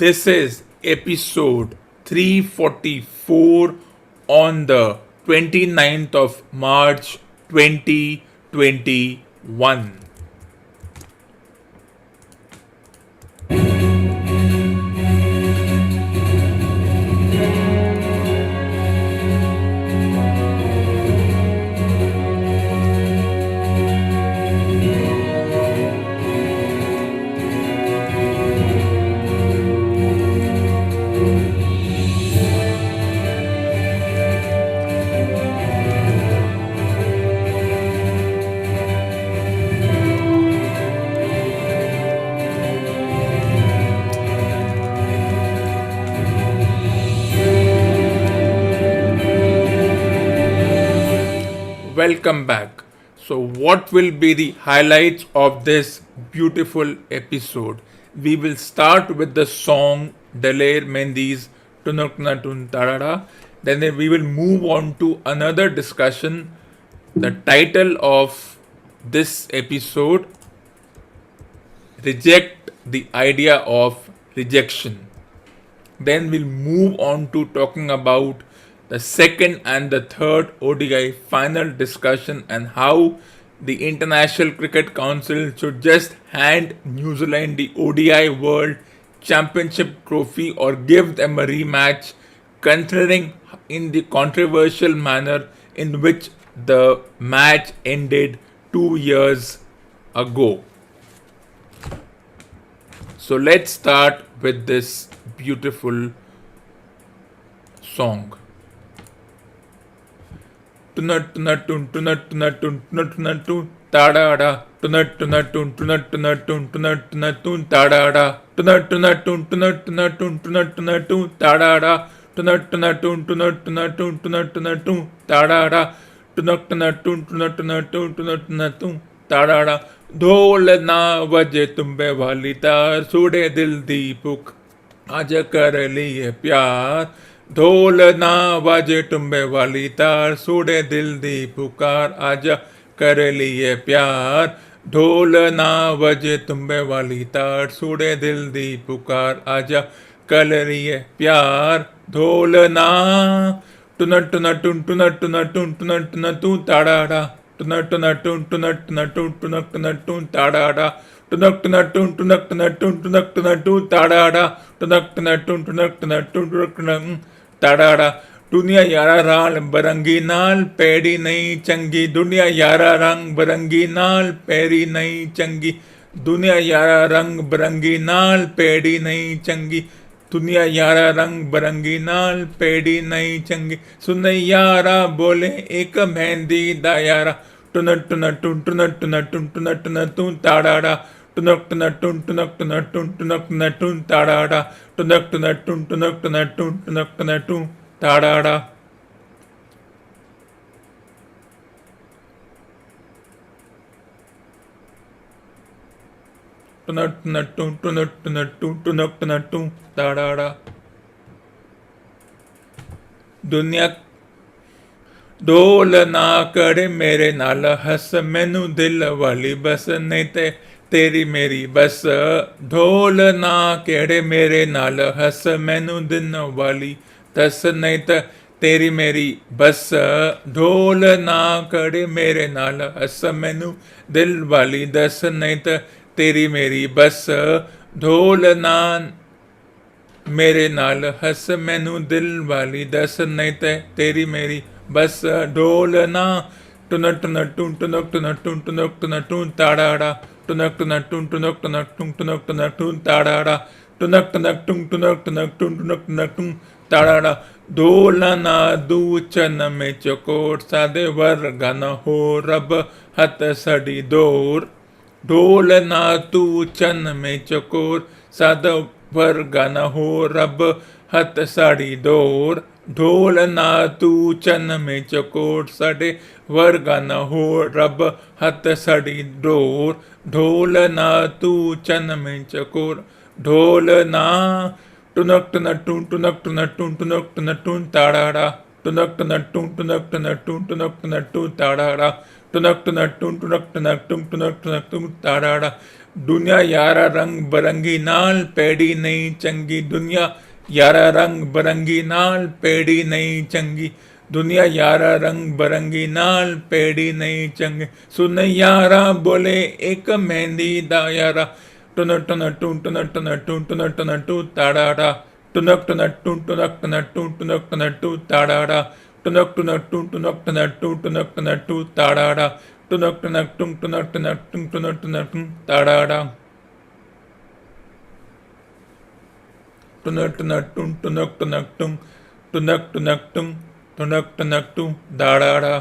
This is episode 344 on the 29th of March 2021. Welcome back. So, what will be the highlights of this beautiful episode? We will start with the song Daler Mendy's Tunak Na Tun Tarara. Then we will move on to another discussion. The title of this episode, Reject the Idea of Rejection. Then we'll move on to talking about the second and the third ODI final discussion and how the International Cricket Council should just hand New Zealand the ODI World Championship trophy or give them a rematch, considering in the controversial manner in which the match ended 2 years ago. So let's start with this beautiful song. Tunat tunat tun tunat tunat tun tunat tunat tun tada tunat tunat tun tunat tunat tun tunat tunat tun tada tunat tunat tun tunat tunat tun tunat tunat tun tada tunat tunat tun tunat tunat tun tunat tunat tun tada tunat tunat tun tunat tunat tun tunat tunat tun tada ढोल ना बजे तुम्बे वाली तार सुड़े दिल दीपुक आज कर लिए प्यार ढोल ना बजे तुम्बे वाली तार सुड़े दिल दी पुकार आज कर लिए प्यार ढोल ना बजे तुम्बे वाली तार सुड़े दिल दी पुकार आज कर लिए प्यार ढोल ना टुनट टुनट टुन टुनट टुनट टुन टुनट टुनट टू ताड़ा tunat tunat tun tunat tunat tun tunat tunat tun tada tunat tunat tun tunat tunat tun tunat tunat tun tada tunat tunat tun tunat tunat tun tunat tada दुनिया यारा रंग बरंगी नाल पैड़ी नहीं चंगी दुनिया यारा रंग बरंगी नाल पैरी नहीं चंगी दुनिया यारा रंग बरंगी नाल पैड़ी नहीं चंगी दुनिया यारा रंग बरंगी नाल पेड़ी नहीं चंगी सुन यारा बोले एक मेहंदी दा यारा टुनट टुनट टुन टुनट टुनट टुन टुनट टुनट टुन ताड़ा टुनक टुनट टुन टुनक टुनट टुन टुनक टुनट टुन ताड़ा टुनक टुनट टुन टुनक टुनट टुन टुनक टुनट टुन ताड़ा tunat tunat tun tunat tunat tun tunat tunat tun tada दुनिया ढोल ना करे मेरे नाल हस मैनू दिल वाली बस नहीं ते तेरी मेरी बस ढोल ना केड़े मेरे नाल हस मैनू दिल वाली दस नहीं ते तेरी मेरी बस ढोल ना करे मेरे नाल हस मैनू दिल वाली दस नहीं ते तेरी मेरी बस ढोल ना मेरे नाल हस मैनू दिल वाली दस नहीं ते तेरी मेरी बस ढोल ना टुनक टुनक टुन टुनक टुनक टुन टुनक टुनक टुन ताड़ा टुनक टुनक टुन टुनक टुनक टुन टुनक टुनक टुन ताड़ा टुनक टुनक टुन टुनक टुनक टुन टुनक टुनक टुन ताड़ा ढोल ना दू चन में चकोर सादे वर गन हो रब हत सड़ी दौर ढोल ना तू चन में चकोर साद वर गन हो रब हत साड़ी दौर ढोल ना तू चन में चकोर साडे वर गन हो रब हत साड़ी दौर ढोल ना तू चन में चकोर ढोल ना टुनक टुनक टुन टुनक टुनक टुन टुनक टुनक टुन ताड़ा टुनक टुनक टुन टुनक टुनक टुन टुनक टुनक टुन ताड़ा टुनक टुनक टुन टुनक टुनक टुन टुनक टुनक टुन ताड़ा दुनिया यारा रंग बरंगी नाल पैड़ी नहीं चंगी दुनिया यारा रंग बरंगी नाल पैड़ी नहीं चंगी दुनिया यारा रंग बरंगी नाल पैड़ी नहीं चंगी सुन यारा बोले एक मेहंदी दा यारा टुनक टुनक टू टुनक टुनक टू टुनक टुनक टू ताड़ा टुनक टुनक टू टुनक टुनक टू टुनक टुनक टू ताड़ा टुनक टुनक टू टुनक टुनक टू टुनक टुनक टू ताड़ा टुनक टुनक टू टुनक टुनक टू टुनक टुनक टू ताड़ा टुनक टुनक टू टुनक टुनक टू टुनक टुनक टू टुनक टुनक टू ताड़ा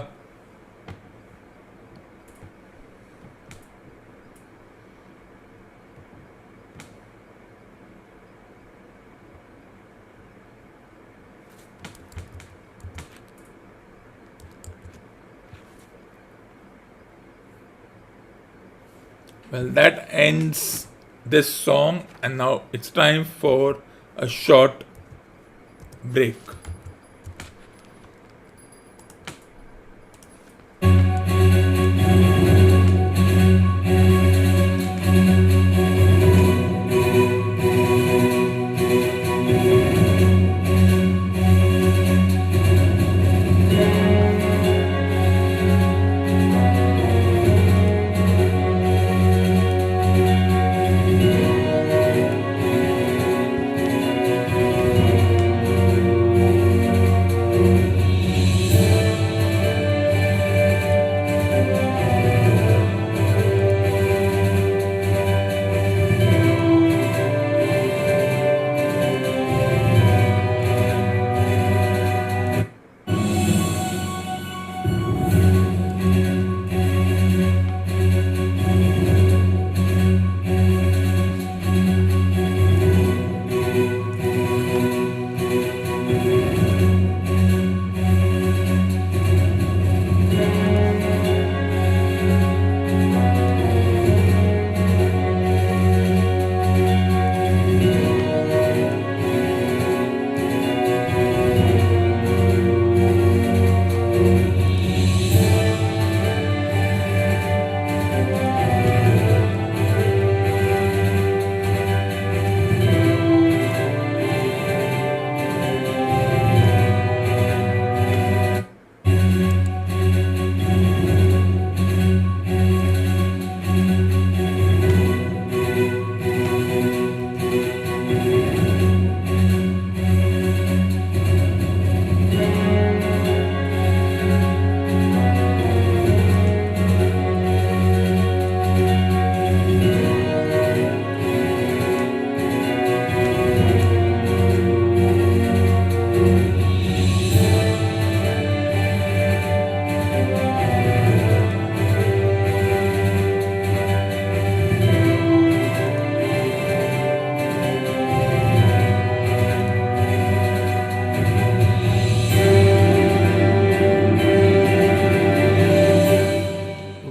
Well, that ends this song, and now it's time for a short break.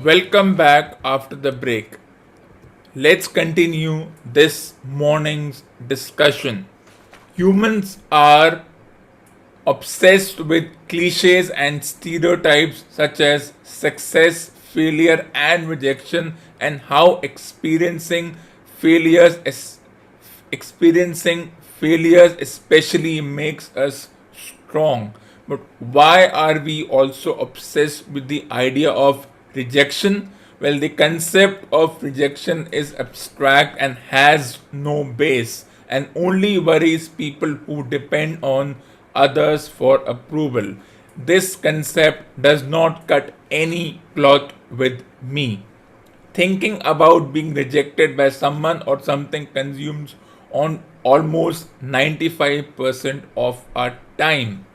Welcome back after the break. Let's continue this morning's discussion. Humans are obsessed with cliches and stereotypes such as success, failure, and rejection, and how experiencing failures especially makes us strong. But why are we also obsessed with the idea of rejection? Well, the concept of rejection is abstract and has no base, and only worries people who depend on others for approval. This concept does not cut any cloth with me. Thinking about being rejected by someone or something consumes on almost 95% of our time.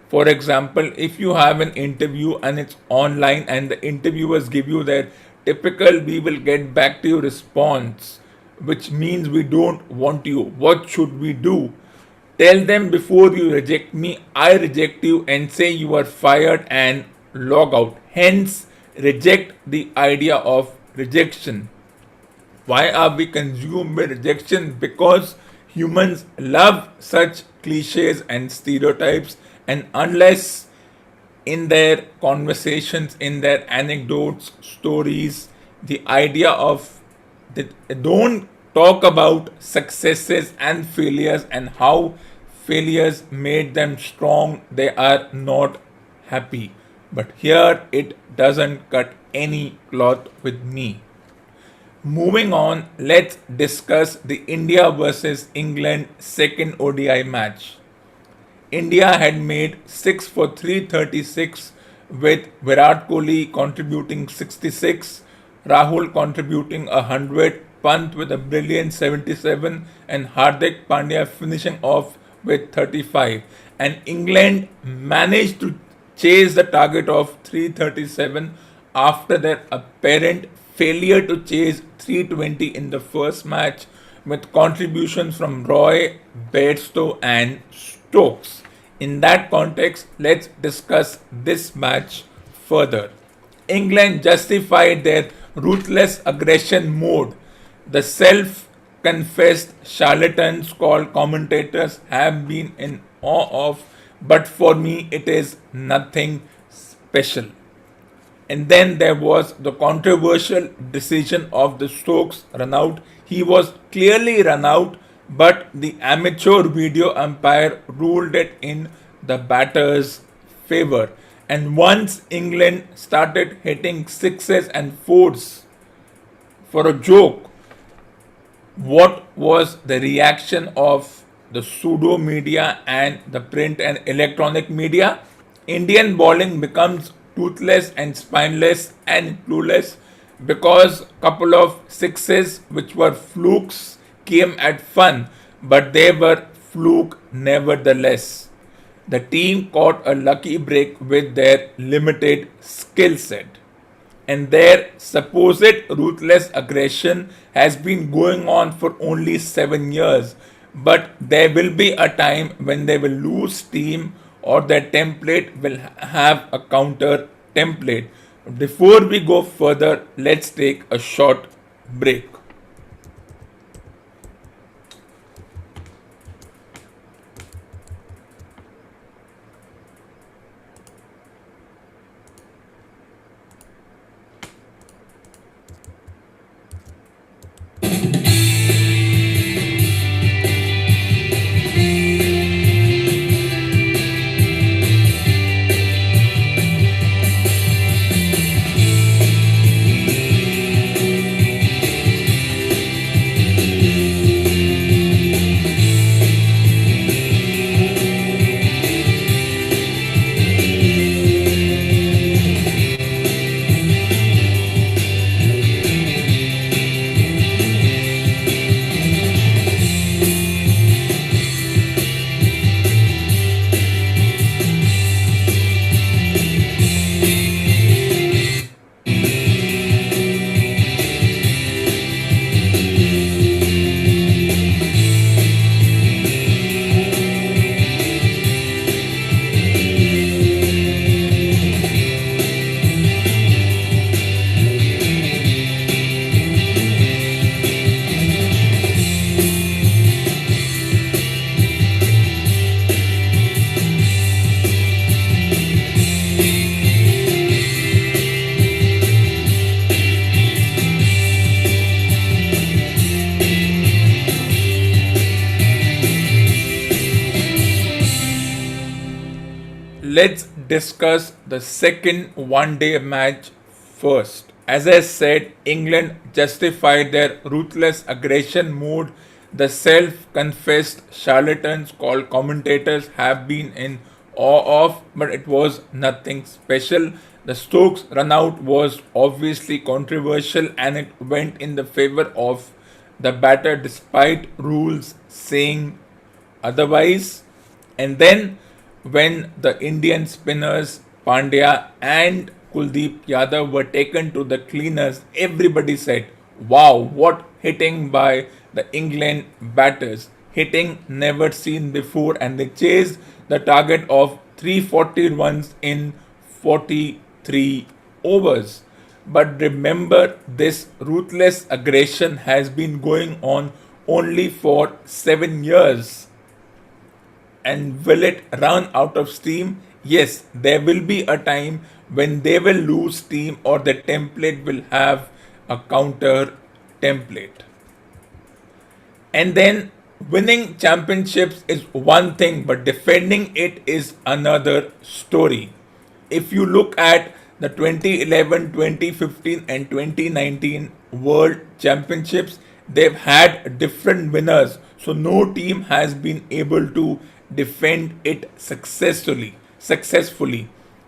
For example, if you have an interview and it's online and the interviewers give you their typical "we will get back to you" response, which means we don't want you, what should we do? Tell them before you reject me, I reject you, and say you are fired and log out. Hence, reject the idea of rejection. Why are we consumed with rejection? Because humans love such cliches and stereotypes, and unless in their conversations, in their anecdotes, stories, the idea of They don't talk about successes and failures and how failures made them strong. They are not happy. But here it doesn't cut any cloth with me. Moving on, let's discuss the India versus England second ODI match. India had made 6 for 336 with Virat Kohli contributing 66, Rahul contributing 100, Pant with a brilliant 77 and Hardik Pandya finishing off with 35. And England managed to chase the target of 337 after their apparent failure to chase 320 in the first match with contributions from Roy, Bairstow and Stokes. In that context, let's discuss this match further. England justified their ruthless aggression mode. The self confessed charlatans called commentators have been in awe of, but for me, it is nothing special. And then there was the controversial decision of the Stokes run out. He was clearly run out, but the amateur video umpire ruled it in the batter's favor. And once England started hitting sixes and fours for a joke, what was the reaction of the pseudo media and the print and electronic media? Indian bowling becomes toothless and spineless and clueless because couple of sixes which were flukes came at fun, but they were fluke nevertheless. The team caught a lucky break with their limited skill set. And their supposed ruthless aggression has been going on for only 7 years. But there will be a time when they will lose steam or their template will have a counter template. Before we go further, let's take a short break. Let's discuss the second one-day match first. As I said, England justified their ruthless aggression mode. The self-confessed charlatans called commentators have been in awe of, but it was nothing special. The Stokes run out was obviously controversial and it went in the favor of the batter despite rules saying otherwise. And then when the Indian spinners Pandya and Kuldeep Yadav were taken to the cleaners, everybody said, wow, what hitting by the England batters. Hitting never seen before, and they chased the target of 340 runs in 43 overs. But remember, this ruthless aggression has been going on only for 7 years. And will it run out of steam? Yes, there will be a time when they will lose steam or the template will have a counter template. And then winning championships is one thing, but defending it is another story. If you look at the 2011, 2015, and 2019 World Championships, they've had different winners. So no team has been able to defend it successfully.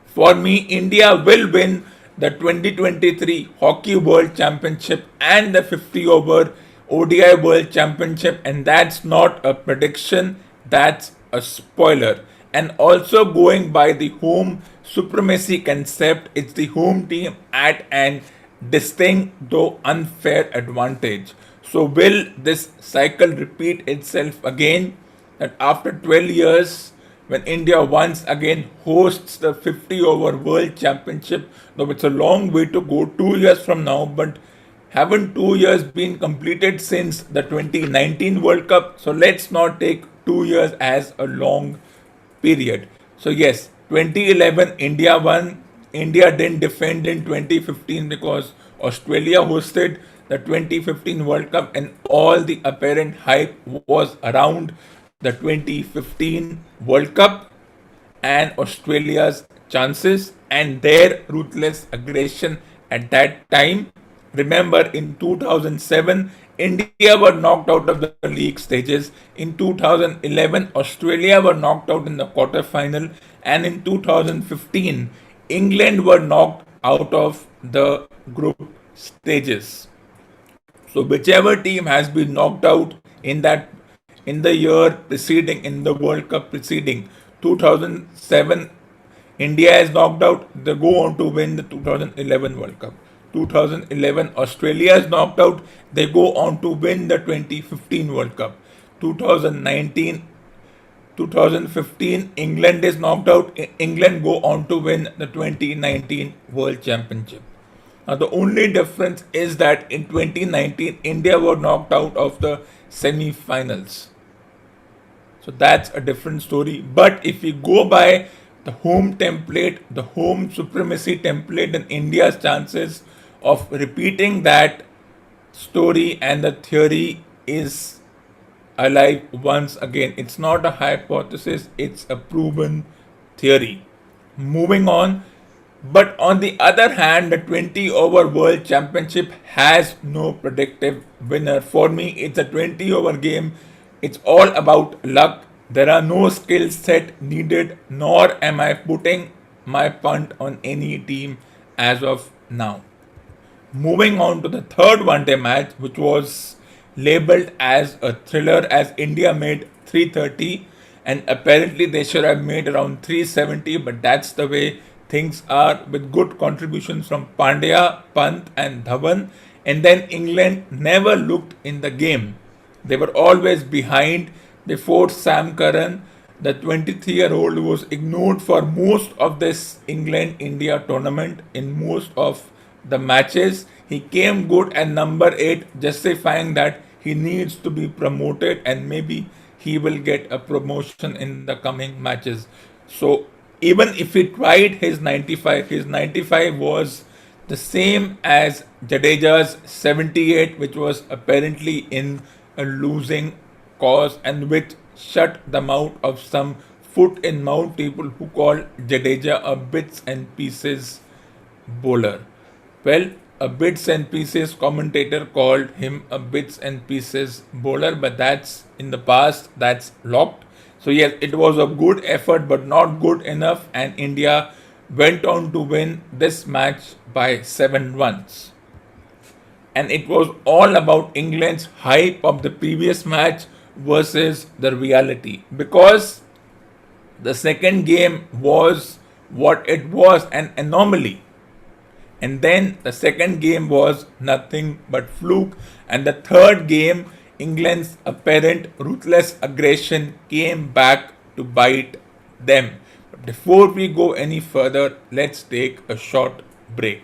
For me, India will win the 2023 Hockey World Championship and the 50 over ODI World Championship, and that's not a prediction, that's a spoiler. And also, going by the home supremacy concept, it's the home team at an distinct though unfair advantage. So, will this cycle repeat itself again? That after 12 years, when India once again hosts the 50 over World Championship, though it's a long way to go, 2 years from now, but haven't 2 years been completed since the 2019 World Cup? So let's not take 2 years as a long period. So yes, 2011 India won. India didn't defend in 2015 because Australia hosted the 2015 World Cup, and all the apparent hype was around the 2015 World Cup and Australia's chances and their ruthless aggression at that time. Remember, in 2007, India were knocked out of the league stages. In 2011, Australia were knocked out in the quarterfinal. And in 2015, England were knocked out of the group stages. So whichever team has been knocked out in the year preceding, in the World Cup preceding 2007, India is knocked out, they go on to win the 2011 World Cup. 2011, Australia is knocked out, they go on to win the 2015 World Cup. 2019, 2015, England is knocked out, England go on to win the 2019 World Championship. Now, the only difference is that in 2019, India were knocked out of the semi-finals. So that's a different story. But if we go by the home template, the home supremacy template, then India's chances of repeating that story and the theory is alive once again. It's not a hypothesis, it's a proven theory. Moving on. But on the other hand, the 20 over World Championship has no predictive winner. For me, it's a 20 over game. It's all about luck. There are no skill set needed, nor am I putting my punt on any team as of now. Moving on to the third one-day match, which was labeled as a thriller, as India made 330 and apparently they should have made around 370, but that's the way things are, with good contributions from Pandya, Pant and Dhawan. And then England never looked in the game. They were always behind before Sam Curran, the 23-year-old, was ignored for most of this England-India tournament. In most of the matches, he came good at number 8, justifying that he needs to be promoted and maybe he will get a promotion in the coming matches. So even if he tried his 95 was the same as Jadeja's 78, which was apparently in a losing cause and which shut the mouth of some foot in mouth people who call Jadeja a bits and pieces bowler. Well, a bits and pieces commentator called him a bits and pieces bowler, but that's in the past, that's locked. So yes, it was a good effort but not good enough, and India went on to win this match by 7 runs. And it was all about England's hype of the previous match versus the reality, because the second game was what it was, an anomaly. And then the second game was nothing but fluke. And the third game, England's apparent ruthless aggression came back to bite them. But before we go any further, let's take a short break.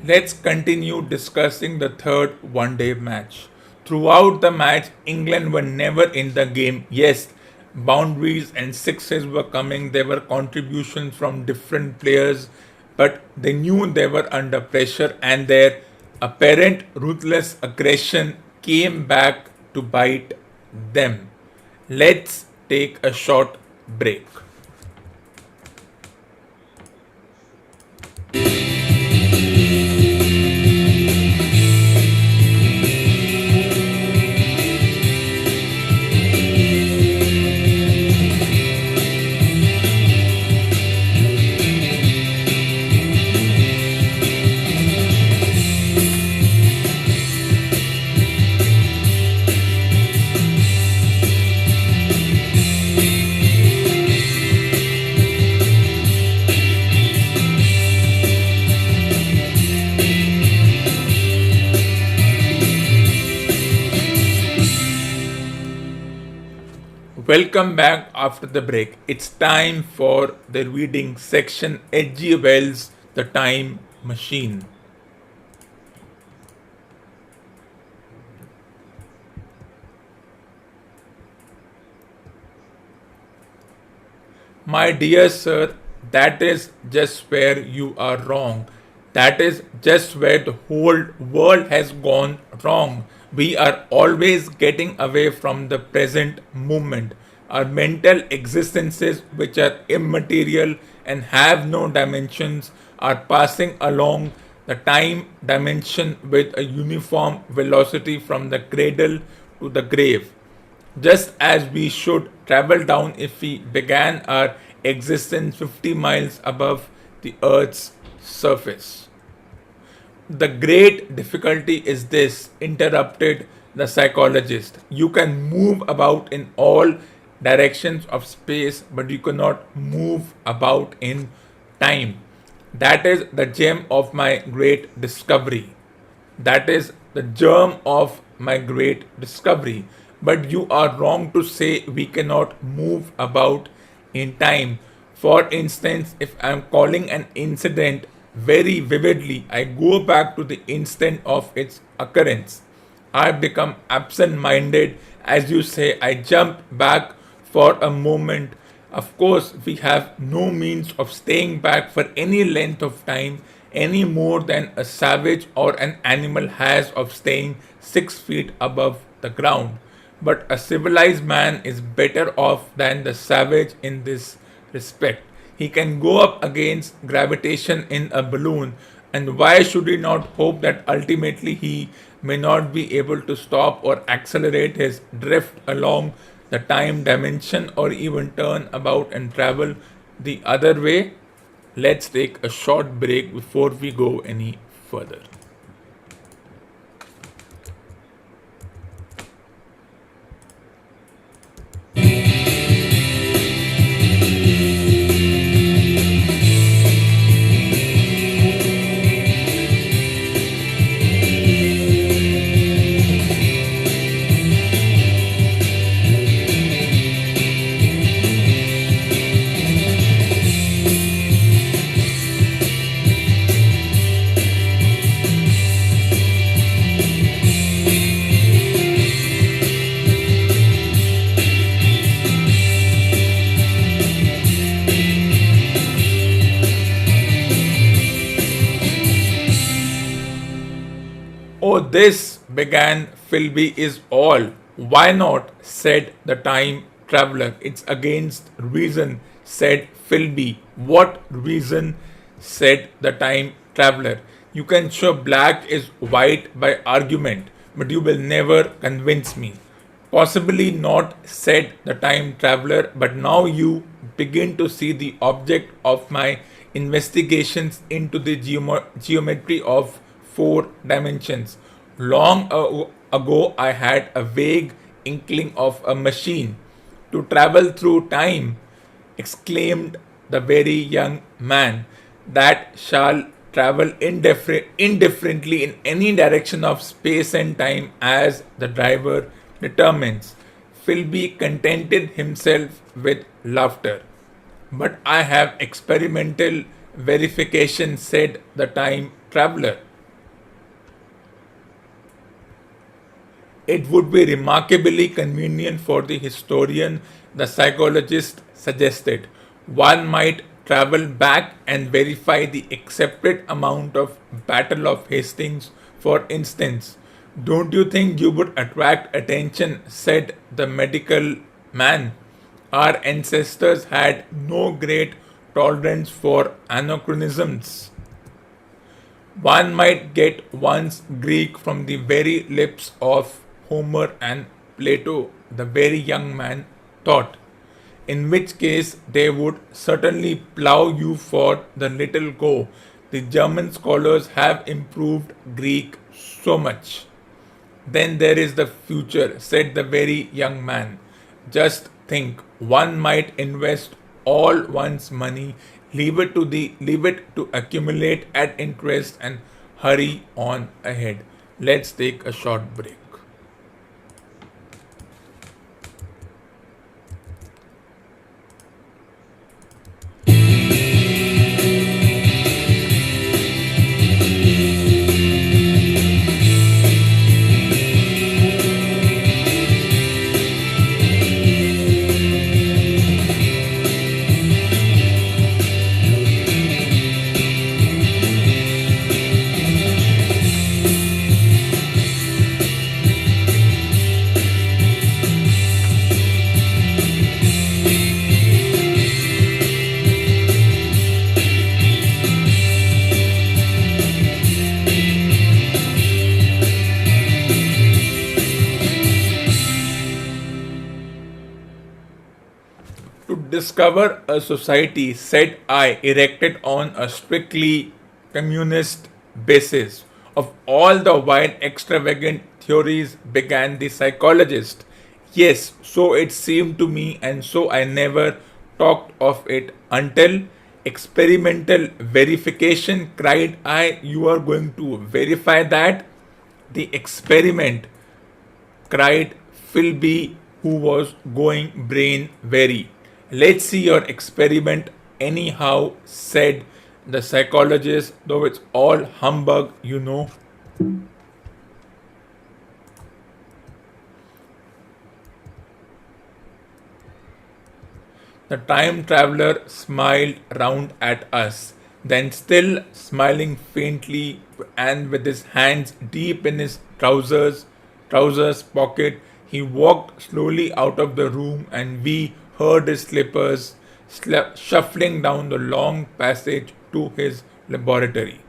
Let's continue discussing the third one day match. Throughout the match, England were never in the game. Yes, boundaries and sixes were coming, there were contributions from different players, but they knew they were under pressure and their apparent ruthless aggression came back to bite them. Let's take a short break. Welcome back after the break. It's time for the reading section. H.G. Wells' The Time Machine. My dear sir, that is just where you are wrong. That is just where the whole world has gone wrong. We are always getting away from the present moment. Our mental existences, which are immaterial and have no dimensions, are passing along the time dimension with a uniform velocity from the cradle to the grave, just as we should travel down if we began our existence 50 miles above the Earth's surface. The great difficulty is this, interrupted the psychologist. You can move about in all directions of space, but you cannot move about in time. That is the gem of my great discovery. That is the germ of my great discovery. But you are wrong to say we cannot move about in time. For instance, if I am calling an incident very vividly, I go back to the instant of its occurrence. I become absent minded, as you say, I jump back for a moment. Of course, we have no means of staying back for any length of time any more than a savage or an animal has of staying 6 feet above the ground. But a civilized man is better off than the savage in this respect. He can go up against gravitation in a balloon, and why should he not hope that ultimately he may not be able to stop or accelerate his drift along the time dimension or even turn about and travel the other way? Let's take a short break before we go any further. Oh, this, began Philby, is all. Why not? Said the time traveler. It's against reason, said Philby. What reason? Said the time traveler. You can show black is white by argument, but you will never convince me. Possibly not, said the time traveler, but now you begin to see the object of my investigations into the geometry of 4 dimensions. Long ago, I had a vague inkling of a machine to travel through time, exclaimed the very young man, that shall travel indifferently in any direction of space and time as the driver determines. Philby contented himself with laughter. But I have experimental verification, said the time traveler. It would be remarkably convenient for the historian, the psychologist suggested. One might travel back and verify the accepted amount of Battle of Hastings, for instance. Don't you think you would attract attention? Said the medical man. Our ancestors had no great tolerance for anachronisms. One might get one's Greek from the very lips of Homer and Plato, the very young man thought, in which case they would certainly plough you for the little go. The German scholars have improved Greek so much. Then there is the future, said the very young man. Just think, one might invest all one's money, leave it to accumulate at interest and hurry on ahead. Let's take a short break. To discover a society, said I, erected on a strictly communist basis. Of all the wild, extravagant theories, began the psychologist. Yes, so it seemed to me, and so I never talked of it until experimental verification, cried I. You are going to verify that? The experiment, cried Philby, who was going brain weary. Let's see your experiment anyhow, said the psychologist, though it's all humbug, you know. The time traveler smiled round at us, then, still smiling faintly and with his hands deep in his trousers pocket, he walked slowly out of the room, and we heard his slippers shuffling down the long passage to his laboratory.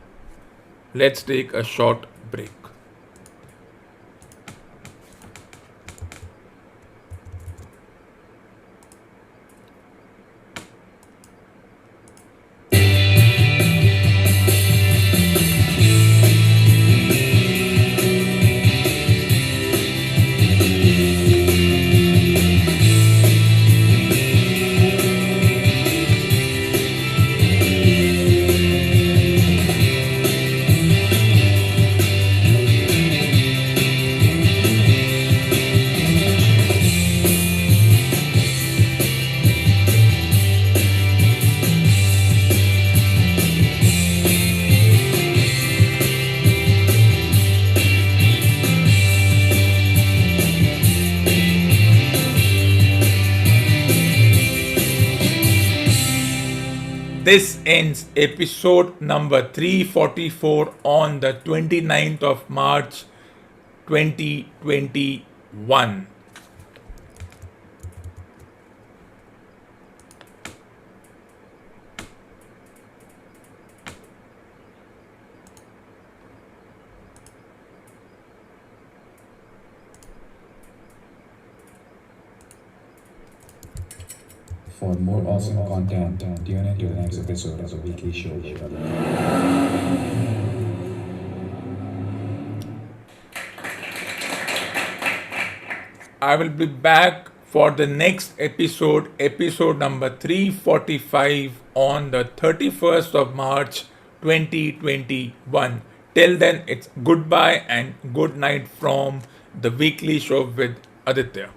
Let's take a short break. This ends episode number 344 on the 29th of March 2021. For more awesome content, tune in to the next episode of the weekly show. I will be back for the next episode number 345 on the 31st of March 2021. Till then, it's goodbye and good night from the weekly show with Aditya.